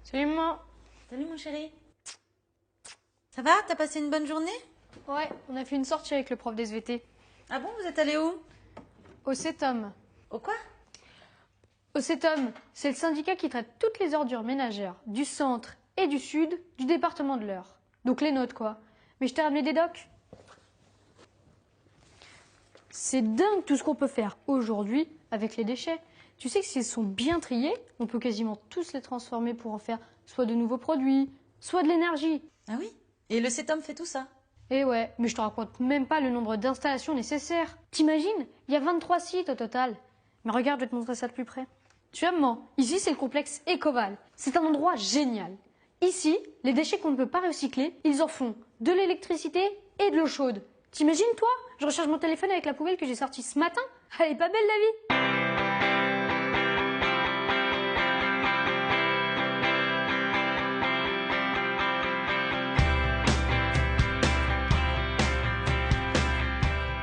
Salut maman. Salut mon chéri. Ça va? T'as passé une bonne journée? Ouais, on a fait une sortie avec le prof des SVT. Ah bon, vous êtes allé où? Au CETOM. Au quoi? Au CETOM, c'est le syndicat qui traite toutes les ordures ménagères du centre et du sud du département de l'Eure. Donc les nôtres quoi. Mais je t'ai ramené des docs. C'est dingue tout ce qu'on peut faire aujourd'hui avec les déchets. Tu sais que s'ils sont bien triés, on peut quasiment tous les transformer pour en faire soit de nouveaux produits, soit de l'énergie. Ah oui? Et le CETOM fait tout ça? Eh ouais, mais je te raconte même pas le nombre d'installations nécessaires. T'imagines? Il y a 23 sites au total. Mais regarde, je vais te montrer ça de plus près. Tu vois, maman, ici c'est le complexe Ecoval. C'est un endroit génial. Ici, les déchets qu'on ne peut pas recycler, ils en font de l'électricité et de l'eau chaude. T'imagines, toi? Je recharge mon téléphone avec la poubelle que j'ai sortie ce matin. Elle est pas belle la vie?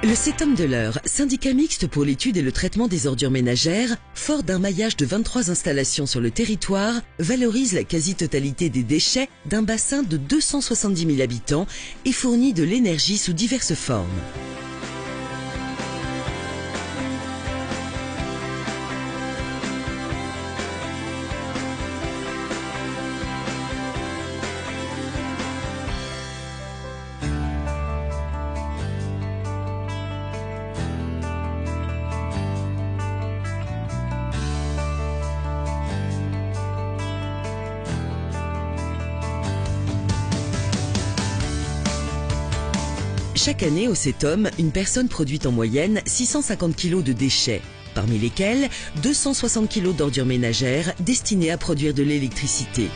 Le CETOM de l'Eure, syndicat mixte pour l'étude et le traitement des ordures ménagères, fort d'un maillage de 23 installations sur le territoire, valorise la quasi-totalité des déchets d'un bassin de 270 000 habitants et fournit de l'énergie sous diverses formes. Chaque année au CETOM, une personne produit en moyenne 650 kg de déchets, parmi lesquels 260 kg d'ordures ménagères destinées à produire de l'électricité.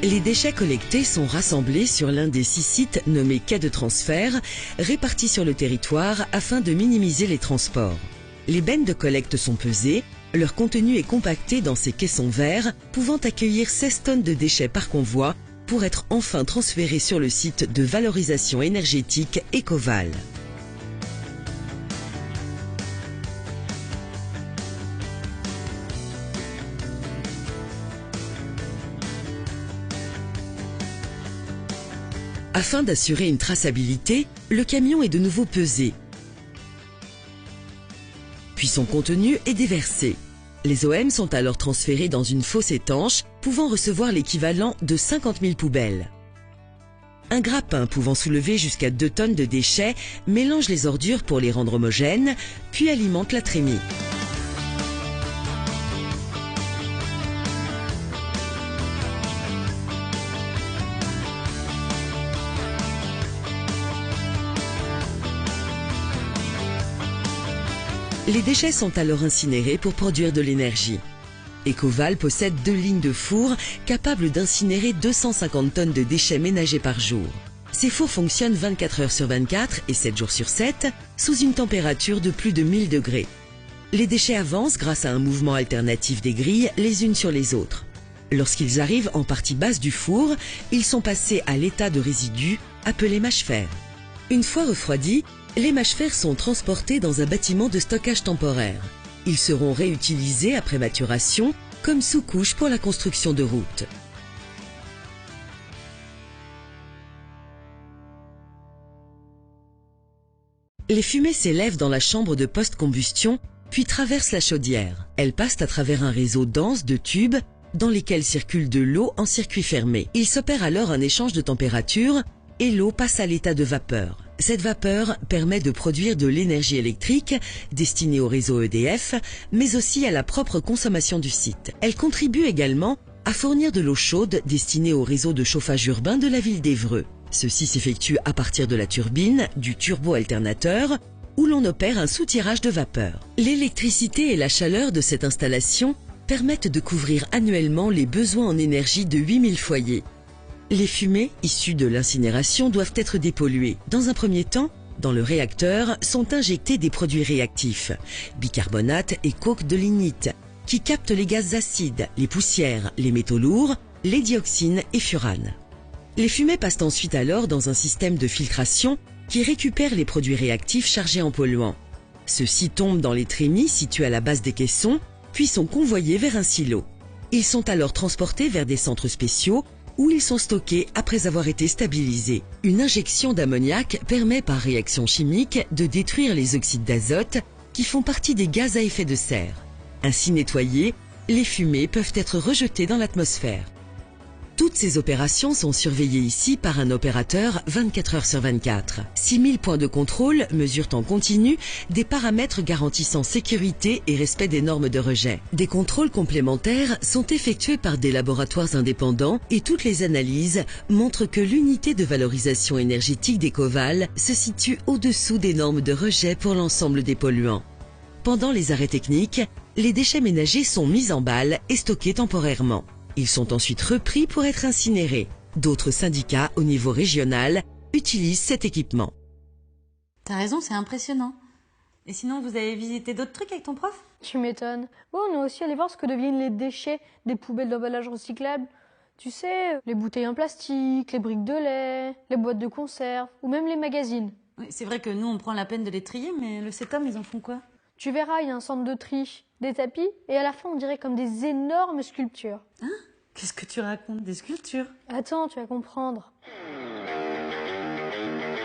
Les déchets collectés sont rassemblés sur l'un des 6 sites nommés quais de transfert, répartis sur le territoire afin de minimiser les transports. Les bennes de collecte sont pesées, leur contenu est compacté dans ces caissons verts, pouvant accueillir 16 tonnes de déchets par convoi pour être enfin transférés sur le site de valorisation énergétique Ecoval. Afin d'assurer une traçabilité, le camion est de nouveau pesé. Puis son contenu est déversé. Les OM sont alors transférés dans une fosse étanche pouvant recevoir l'équivalent de 50 000 poubelles. Un grappin pouvant soulever jusqu'à 2 tonnes de déchets mélange les ordures pour les rendre homogènes, puis alimente la trémie. Les déchets sont alors incinérés pour produire de l'énergie. Ecoval possède 2 lignes de fours capables d'incinérer 250 tonnes de déchets ménagers par jour. Ces fours fonctionnent 24 heures sur 24 et 7 jours sur 7 sous une température de plus de 1000 degrés. Les déchets avancent grâce à un mouvement alternatif des grilles les unes sur les autres. Lorsqu'ils arrivent en partie basse du four, ils sont passés à l'état de résidus appelé mâche-fer. Une fois refroidis, les mâches-fer sont transportés dans un bâtiment de stockage temporaire. Ils seront réutilisés après maturation comme sous-couche pour la construction de routes. Les fumées s'élèvent dans la chambre de post-combustion, puis traversent la chaudière. Elles passent à travers un réseau dense de tubes dans lesquels circule de l'eau en circuit fermé. Il s'opère alors un échange de température et l'eau passe à l'état de vapeur. Cette vapeur permet de produire de l'énergie électrique destinée au réseau EDF, mais aussi à la propre consommation du site. Elle contribue également à fournir de l'eau chaude destinée au réseau de chauffage urbain de la ville d'Évreux. Ceci s'effectue à partir de la turbine, du turbo-alternateur, où l'on opère un soutirage de vapeur. L'électricité et la chaleur de cette installation permettent de couvrir annuellement les besoins en énergie de 8000 foyers. Les fumées issues de l'incinération doivent être dépolluées. Dans un premier temps, dans le réacteur sont injectés des produits réactifs, bicarbonate et coke de lignite, qui captent les gaz acides, les poussières, les métaux lourds, les dioxines et furanes. Les fumées passent ensuite alors dans un système de filtration qui récupère les produits réactifs chargés en polluants. Ceux-ci tombent dans les trémies situés à la base des caissons, puis sont convoyés vers un silo. Ils sont alors transportés vers des centres spéciaux où ils sont stockés après avoir été stabilisés. Une injection d'ammoniac permet par réaction chimique de détruire les oxydes d'azote qui font partie des gaz à effet de serre. Ainsi nettoyés, les fumées peuvent être rejetées dans l'atmosphère. Toutes ces opérations sont surveillées ici par un opérateur 24 heures sur 24. 6000 points de contrôle mesurent en continu des paramètres garantissant sécurité et respect des normes de rejet. Des contrôles complémentaires sont effectués par des laboratoires indépendants et toutes les analyses montrent que l'unité de valorisation énergétique d'Ecoval se situe au-dessous des normes de rejet pour l'ensemble des polluants. Pendant les arrêts techniques, les déchets ménagers sont mis en balle et stockés temporairement. Ils sont ensuite repris pour être incinérés. D'autres syndicats au niveau régional utilisent cet équipement. T'as raison, c'est impressionnant. Et sinon, vous avez visité d'autres trucs avec ton prof? Tu m'étonnes. Ouais, on est aussi allé voir ce que deviennent les déchets des poubelles d'emballage recyclables. Tu sais, les bouteilles en plastique, les briques de lait, les boîtes de conserve, ou même les magazines. Oui, c'est vrai que nous, on prend la peine de les trier, mais le CETOM, ils en font quoi? Tu verras, il y a un centre de tri, des tapis, et à la fin, on dirait comme des énormes sculptures. Hein? Qu'est-ce que tu racontes? Des sculptures? Attends, tu vas comprendre.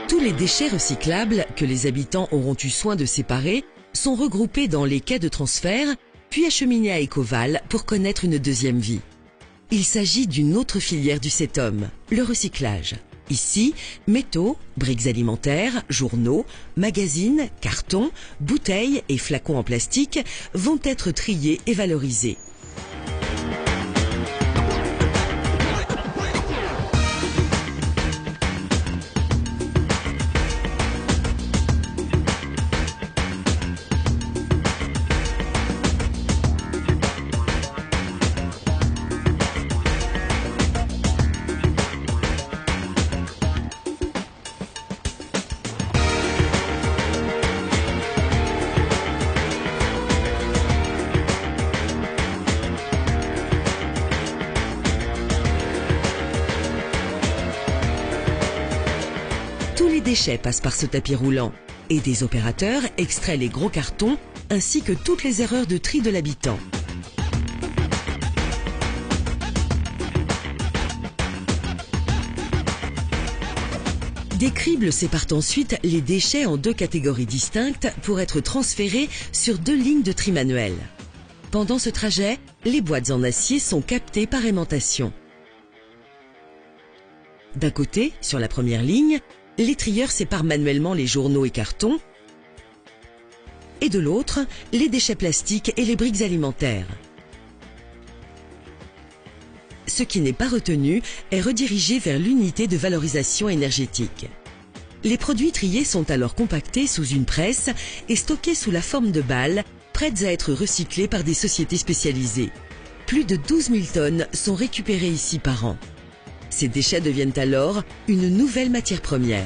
Tous les déchets recyclables que les habitants auront eu soin de séparer sont regroupés dans les quais de transfert, puis acheminés à Ecoval pour connaître une deuxième vie. Il s'agit d'une autre filière du CETOM, le recyclage. Ici, métaux, briques alimentaires, journaux, magazines, cartons, bouteilles et flacons en plastique vont être triés et valorisés. Tous les déchets passent par ce tapis roulant et des opérateurs extraient les gros cartons ainsi que toutes les erreurs de tri de l'habitant. Des cribles séparent ensuite les déchets en deux catégories distinctes pour être transférés sur deux lignes de tri manuelles. Pendant ce trajet, les boîtes en acier sont captées par aimantation. D'un côté, sur la première ligne, les trieurs séparent manuellement les journaux et cartons, et de l'autre, les déchets plastiques et les briques alimentaires. Ce qui n'est pas retenu est redirigé vers l'unité de valorisation énergétique. Les produits triés sont alors compactés sous une presse et stockés sous la forme de balles, prêtes à être recyclées par des sociétés spécialisées. Plus de 12 000 tonnes sont récupérées ici par an. Ces déchets deviennent alors une nouvelle matière première.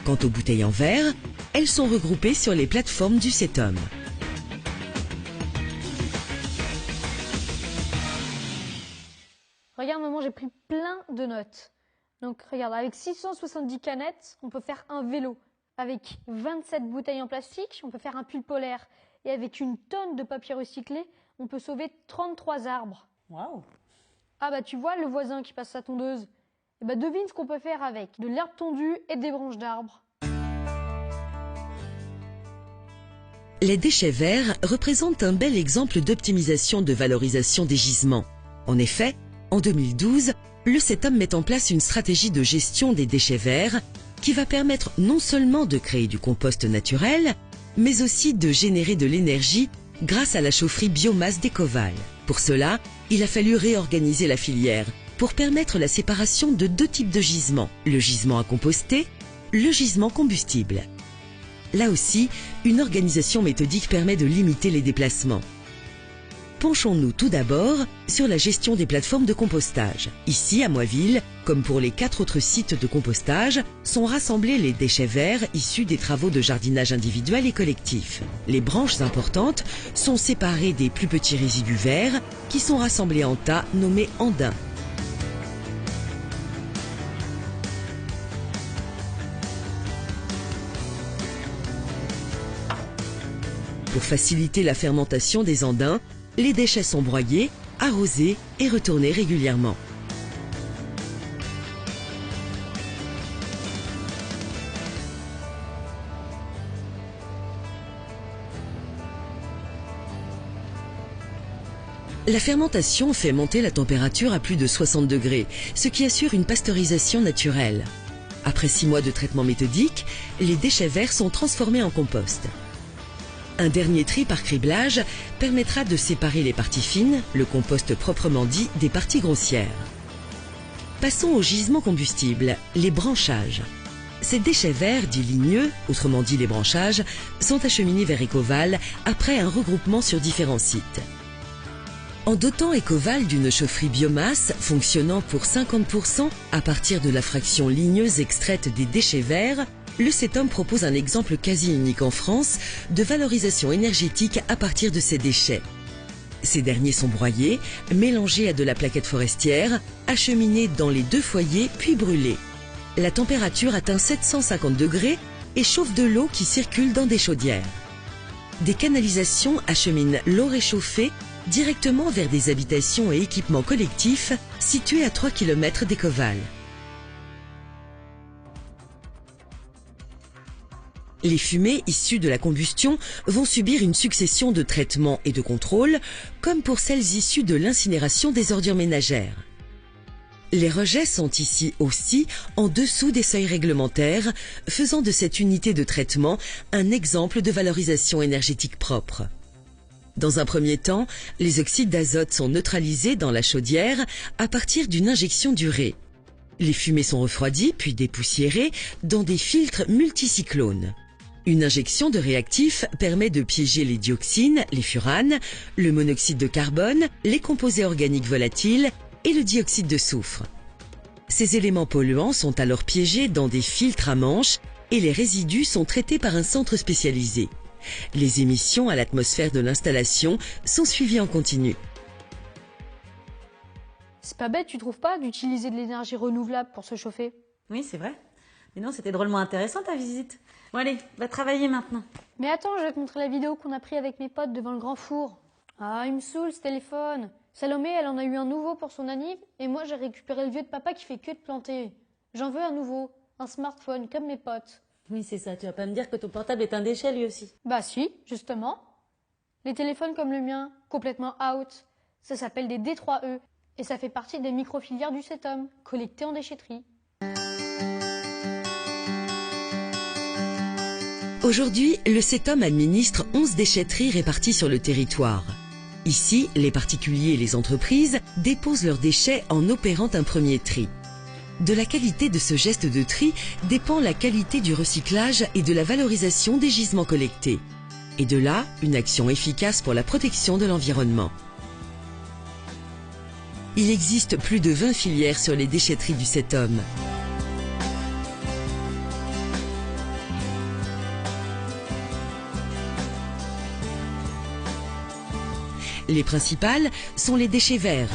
Quant aux bouteilles en verre, elles sont regroupées sur les plateformes du CETOM. Regarde maman, j'ai pris plein de notes. Donc regarde, avec 670 canettes, on peut faire un vélo. Avec 27 bouteilles en plastique, on peut faire un pull polaire. Et avec une tonne de papier recyclé, on peut sauver 33 arbres. Waouh! Ah bah tu vois le voisin qui passe sa tondeuse. Et bah devine ce qu'on peut faire avec de l'herbe tondue et des branches d'arbres. Les déchets verts représentent un bel exemple d'optimisation de valorisation des gisements. En effet, en 2012, le CETOM met en place une stratégie de gestion des déchets verts qui va permettre non seulement de créer du compost naturel, mais aussi de générer de l'énergie grâce à la chaufferie biomasse d'Ecoval. Pour cela, il a fallu réorganiser la filière pour permettre la séparation de deux types de gisements, le gisement à composter, le gisement combustible. Là aussi, une organisation méthodique permet de limiter les déplacements. Penchons-nous tout d'abord sur la gestion des plateformes de compostage. Ici, à Moiville, comme pour les 4 autres sites de compostage, sont rassemblés les déchets verts issus des travaux de jardinage individuel et collectif. Les branches importantes sont séparées des plus petits résidus verts qui sont rassemblés en tas nommés andins. Pour faciliter la fermentation des andins, les déchets sont broyés, arrosés et retournés régulièrement. La fermentation fait monter la température à plus de 60 degrés, ce qui assure une pasteurisation naturelle. Après 6 mois de traitement méthodique, les déchets verts sont transformés en compost. Un dernier tri par criblage permettra de séparer les parties fines, le compost proprement dit, des parties grossières. Passons au gisement combustible, les branchages. Ces déchets verts, dits ligneux, autrement dit les branchages, sont acheminés vers Ecoval après un regroupement sur différents sites. En dotant Ecoval d'une chaufferie biomasse fonctionnant pour 50% à partir de la fraction ligneuse extraite des déchets verts, le CETOM propose un exemple quasi unique en France de valorisation énergétique à partir de ces déchets. Ces derniers sont broyés, mélangés à de la plaquette forestière, acheminés dans les 2 foyers puis brûlés. La température atteint 750 degrés et chauffe de l'eau qui circule dans des chaudières. Des canalisations acheminent l'eau réchauffée directement vers des habitations et équipements collectifs situés à 3 km d'Ecoval. Les fumées issues de la combustion vont subir une succession de traitements et de contrôles, comme pour celles issues de l'incinération des ordures ménagères. Les rejets sont ici aussi en dessous des seuils réglementaires, faisant de cette unité de traitement un exemple de valorisation énergétique propre. Dans un premier temps, les oxydes d'azote sont neutralisés dans la chaudière à partir d'une injection d'urée. Les fumées sont refroidies puis dépoussiérées dans des filtres multicyclones. Une injection de réactifs permet de piéger les dioxines, les furanes, le monoxyde de carbone, les composés organiques volatiles et le dioxyde de soufre. Ces éléments polluants sont alors piégés dans des filtres à manches et les résidus sont traités par un centre spécialisé. Les émissions à l'atmosphère de l'installation sont suivies en continu. C'est pas bête, tu trouves pas, d'utiliser de l'énergie renouvelable pour se chauffer? Oui, c'est vrai. Mais non, c'était drôlement intéressant ta visite. Bon allez, va travailler maintenant. Mais attends, je vais te montrer la vidéo qu'on a prise avec mes potes devant le grand four. Ah, il me saoule ce téléphone. Salomé, elle en a eu un nouveau pour son anniv, et moi j'ai récupéré le vieux de papa qui fait que de planter. J'en veux un nouveau, un smartphone comme mes potes. Oui, c'est ça. Tu vas pas me dire que ton portable est un déchet lui aussi. Bah si, justement. Les téléphones comme le mien, complètement out, ça s'appelle des D3E, et ça fait partie des microfilières du CETOM, collectées en déchetterie. Aujourd'hui, le CETOM administre 11 déchetteries réparties sur le territoire. Ici, les particuliers et les entreprises déposent leurs déchets en opérant un premier tri. De la qualité de ce geste de tri dépend la qualité du recyclage et de la valorisation des gisements collectés. Et de là, une action efficace pour la protection de l'environnement. Il existe plus de 20 filières sur les déchetteries du CETOM. Les principales sont les déchets verts,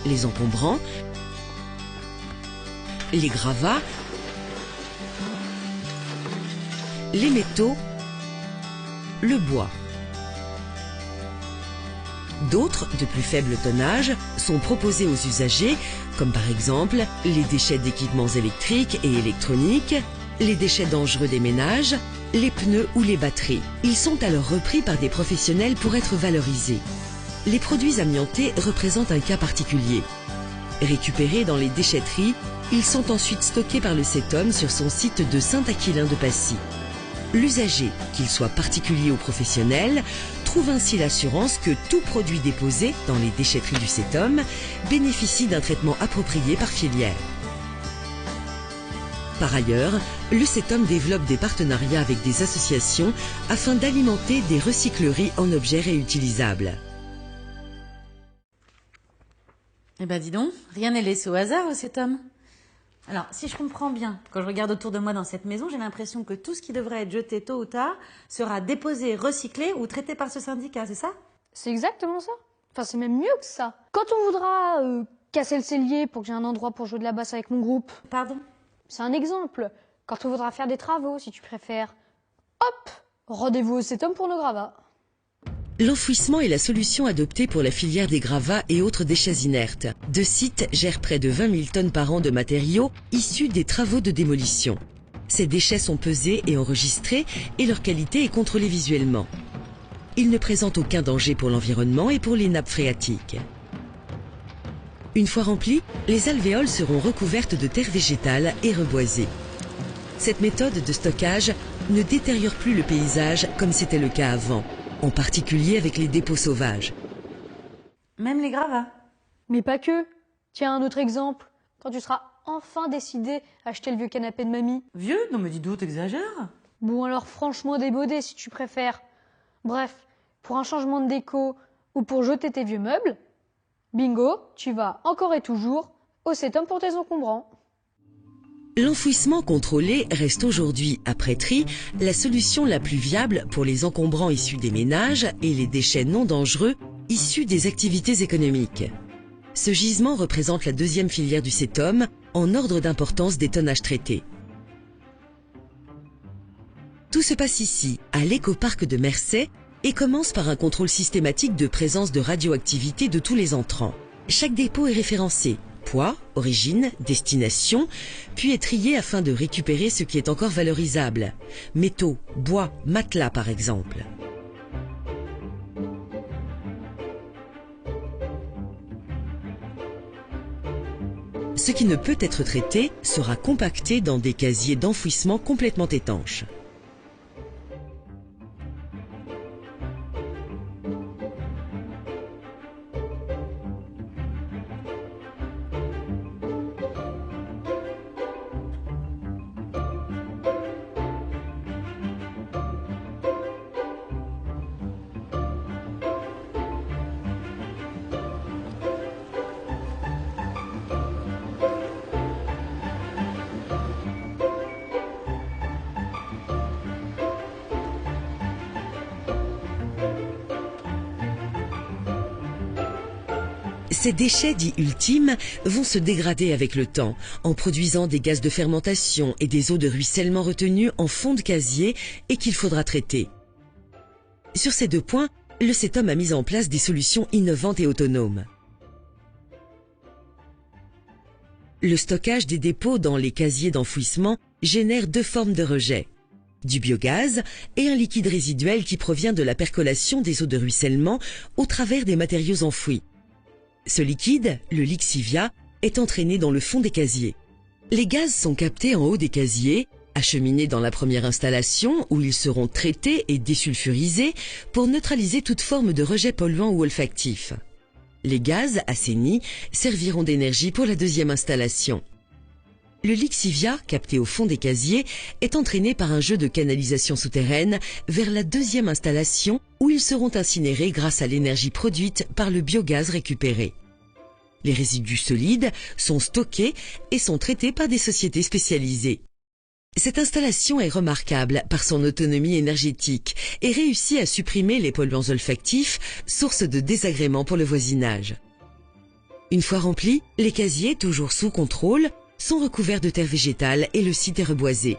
les encombrants, les gravats, les métaux, le bois. D'autres, de plus faible tonnage, sont proposés aux usagers, comme par exemple les déchets d'équipements électriques et électroniques, les déchets dangereux des ménages, les pneus ou les batteries. Ils sont alors repris par des professionnels pour être valorisés. Les produits amiantés représentent un cas particulier. Récupérés dans les déchetteries, ils sont ensuite stockés par le CETOM sur son site de Saint-Aquilin de Passy. L'usager, qu'il soit particulier ou professionnel, trouve ainsi l'assurance que tout produit déposé dans les déchetteries du CETOM bénéficie d'un traitement approprié par filière. Par ailleurs, le CETOM développe des partenariats avec des associations afin d'alimenter des recycleries en objets réutilisables. Eh ben dis donc, rien n'est laissé au hasard, cet homme. Alors, si je comprends bien, quand je regarde autour de moi dans cette maison, j'ai l'impression que tout ce qui devrait être jeté tôt ou tard sera déposé, recyclé ou traité par ce syndicat, c'est ça? C'est exactement ça. Enfin, c'est même mieux que ça. Quand on voudra casser le cellier pour que j'ai un endroit pour jouer de la basse avec mon groupe, Pardon? c'est un exemple. Quand on voudra faire des travaux, si tu préfères, hop, rendez-vous au CETOM pour nos gravats. L'enfouissement est la solution adoptée pour la filière des gravats et autres déchets inertes. Deux sites gèrent près de 20 000 tonnes par an de matériaux issus des travaux de démolition. Ces déchets sont pesés et enregistrés et leur qualité est contrôlée visuellement. Ils ne présentent aucun danger pour l'environnement et pour les nappes phréatiques. Une fois remplis, les alvéoles seront recouvertes de terre végétale et reboisées. Cette méthode de stockage ne détériore plus le paysage comme c'était le cas avant, en particulier avec les dépôts sauvages. Même les gravats? Mais pas que. Tiens, un autre exemple. Quand tu seras enfin décidé à acheter le vieux canapé de mamie. Vieux? Non mais dis donc, t'exagères. Bon alors franchement démodé si tu préfères. Bref, pour un changement de déco ou pour jeter tes vieux meubles, bingo, tu vas encore et toujours au CETOM pour tes encombrants. L'enfouissement contrôlé reste aujourd'hui, après tri, la solution la plus viable pour les encombrants issus des ménages et les déchets non dangereux issus des activités économiques. Ce gisement représente la deuxième filière du CETOM en ordre d'importance des tonnages traités. Tout se passe ici, à l'écoparc de Mercey, et commence par un contrôle systématique de présence de radioactivité de tous les entrants. Chaque dépôt est référencé. Poids, origine, destination, puis est trié afin de récupérer ce qui est encore valorisable. Métaux, bois, matelas par exemple. Ce qui ne peut être traité sera compacté dans des casiers d'enfouissement complètement étanches. Ces déchets dits ultimes vont se dégrader avec le temps, en produisant des gaz de fermentation et des eaux de ruissellement retenues en fond de casier et qu'il faudra traiter. Sur ces deux points, le CETOM a mis en place des solutions innovantes et autonomes. Le stockage des dépôts dans les casiers d'enfouissement génère deux formes de rejet. Du biogaz et un liquide résiduel qui provient de la percolation des eaux de ruissellement au travers des matériaux enfouis. Ce liquide, le lixivia, est entraîné dans le fond des casiers. Les gaz sont captés en haut des casiers, acheminés dans la première installation où ils seront traités et désulfurisés pour neutraliser toute forme de rejet polluant ou olfactif. Les gaz assainis serviront d'énergie pour la deuxième installation. Le lixivia, capté au fond des casiers, est entraîné par un jeu de canalisation souterraine vers la deuxième installation où ils seront incinérés grâce à l'énergie produite par le biogaz récupéré. Les résidus solides sont stockés et sont traités par des sociétés spécialisées. Cette installation est remarquable par son autonomie énergétique et réussit à supprimer les polluants olfactifs, source de désagréments pour le voisinage. Une fois remplis, les casiers, toujours sous contrôle, sont recouverts de terre végétale et le site est reboisé.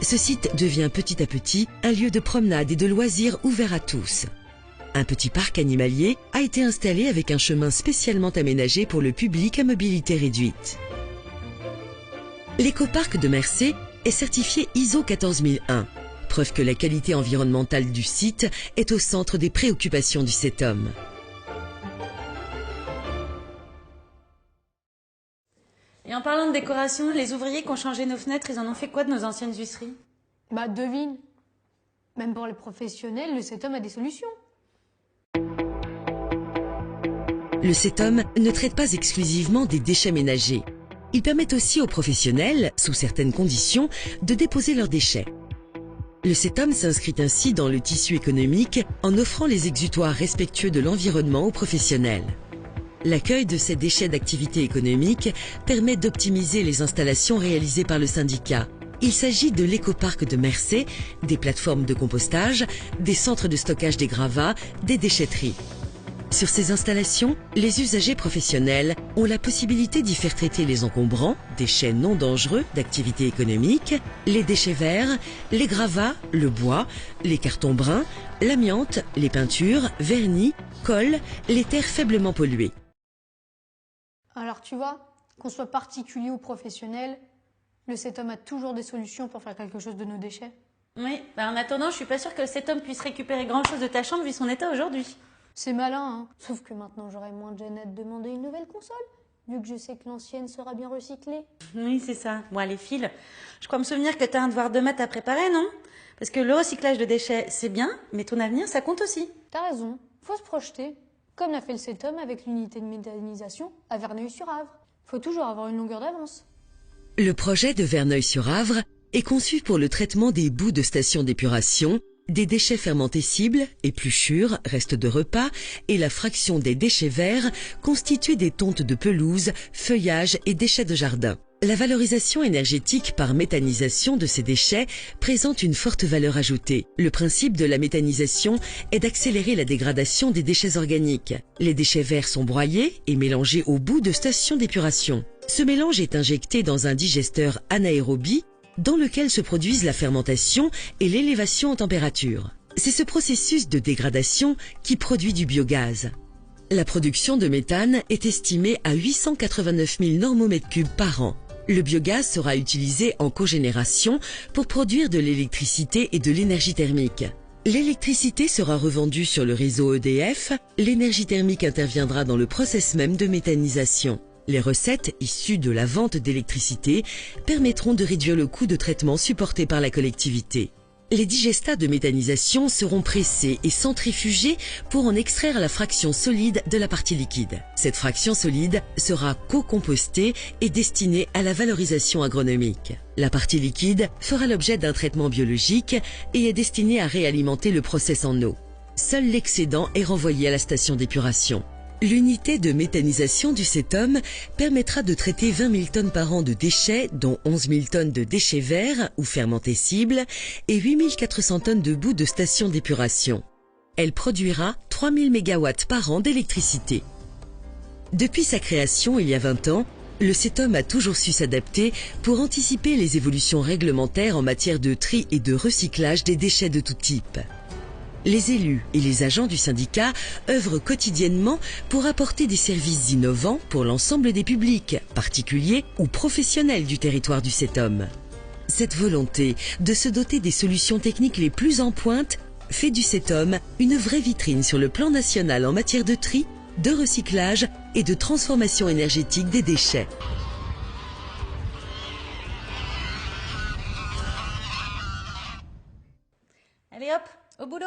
Ce site devient petit à petit un lieu de promenade et de loisirs ouvert à tous. Un petit parc animalier a été installé avec un chemin spécialement aménagé pour le public à mobilité réduite. L'écoparc de Mercey est certifié ISO 14001, preuve que la qualité environnementale du site est au centre des préoccupations du CETOM. Et en parlant de décoration, les ouvriers qui ont changé nos fenêtres, ils en ont fait quoi de nos anciennes huisseries? Bah devine. Même pour les professionnels, le CETOM a des solutions. Le CETOM ne traite pas exclusivement des déchets ménagers. Il permet aussi aux professionnels, sous certaines conditions, de déposer leurs déchets. Le CETOM s'inscrit ainsi dans le tissu économique en offrant les exutoires respectueux de l'environnement aux professionnels. L'accueil de ces déchets d'activité économique permet d'optimiser les installations réalisées par le syndicat. Il s'agit de l'écoparc de Mercé, des plateformes de compostage, des centres de stockage des gravats, des déchetteries. Sur ces installations, les usagers professionnels ont la possibilité d'y faire traiter les encombrants, déchets non dangereux d'activité économique, les déchets verts, les gravats, le bois, les cartons bruns, l'amiante, les peintures, vernis, colle, les terres faiblement polluées. Alors tu vois, qu'on soit particulier ou professionnel, le CETOM a toujours des solutions pour faire quelque chose de nos déchets. Oui, en attendant, je suis pas sûre que le CETOM puisse récupérer grand-chose de ta chambre vu son état aujourd'hui. C'est malin, hein. Sauf que maintenant j'aurai moins de gêne à te demander une nouvelle console, vu que je sais que l'ancienne sera bien recyclée. Oui, c'est ça. Bon, allez, file. Je crois me souvenir que t'as un devoir de maths à préparer, non? Parce que le recyclage de déchets, c'est bien, mais ton avenir, ça compte aussi. T'as raison, faut se projeter. Comme l'a fait le CETOM avec l'unité de méthanisation à Verneuil-sur-Avre. Faut toujours avoir une longueur d'avance. Le projet de Verneuil-sur-Avre est conçu pour le traitement des boues de stations d'épuration, des déchets fermentescibles, épluchures, restes de repas et la fraction des déchets verts constitués des tontes de pelouse, feuillages et déchets de jardin. La valorisation énergétique par méthanisation de ces déchets présente une forte valeur ajoutée. Le principe de la méthanisation est d'accélérer la dégradation des déchets organiques. Les déchets verts sont broyés et mélangés aux boues de stations d'épuration. Ce mélange est injecté dans un digesteur anaérobie dans lequel se produisent la fermentation et l'élévation en température. C'est ce processus de dégradation qui produit du biogaz. La production de méthane est estimée à 889 000 normomètres cubes par an. Le biogaz sera utilisé en cogénération pour produire de l'électricité et de l'énergie thermique. L'électricité sera revendue sur le réseau EDF, l'énergie thermique interviendra dans le process même de méthanisation. Les recettes issues de la vente d'électricité permettront de réduire le coût de traitement supporté par la collectivité. Les digestats de méthanisation seront pressés et centrifugés pour en extraire la fraction solide de la partie liquide. Cette fraction solide sera co-compostée et destinée à la valorisation agronomique. La partie liquide fera l'objet d'un traitement biologique et est destinée à réalimenter le process en eau. Seul l'excédent est renvoyé à la station d'épuration. L'unité de méthanisation du CETOM permettra de traiter 20 000 tonnes par an de déchets, dont 11 000 tonnes de déchets verts ou fermentescibles et 8 400 tonnes de boues de stations d'épuration. Elle produira 3 000 MW par an d'électricité. Depuis sa création il y a 20 ans, le CETOM a toujours su s'adapter pour anticiper les évolutions réglementaires en matière de tri et de recyclage des déchets de tout type. Les élus et les agents du syndicat œuvrent quotidiennement pour apporter des services innovants pour l'ensemble des publics, particuliers ou professionnels du territoire du CETOM. Cette volonté de se doter des solutions techniques les plus en pointe fait du CETOM une vraie vitrine sur le plan national en matière de tri, de recyclage et de transformation énergétique des déchets. Allez hop, au boulot!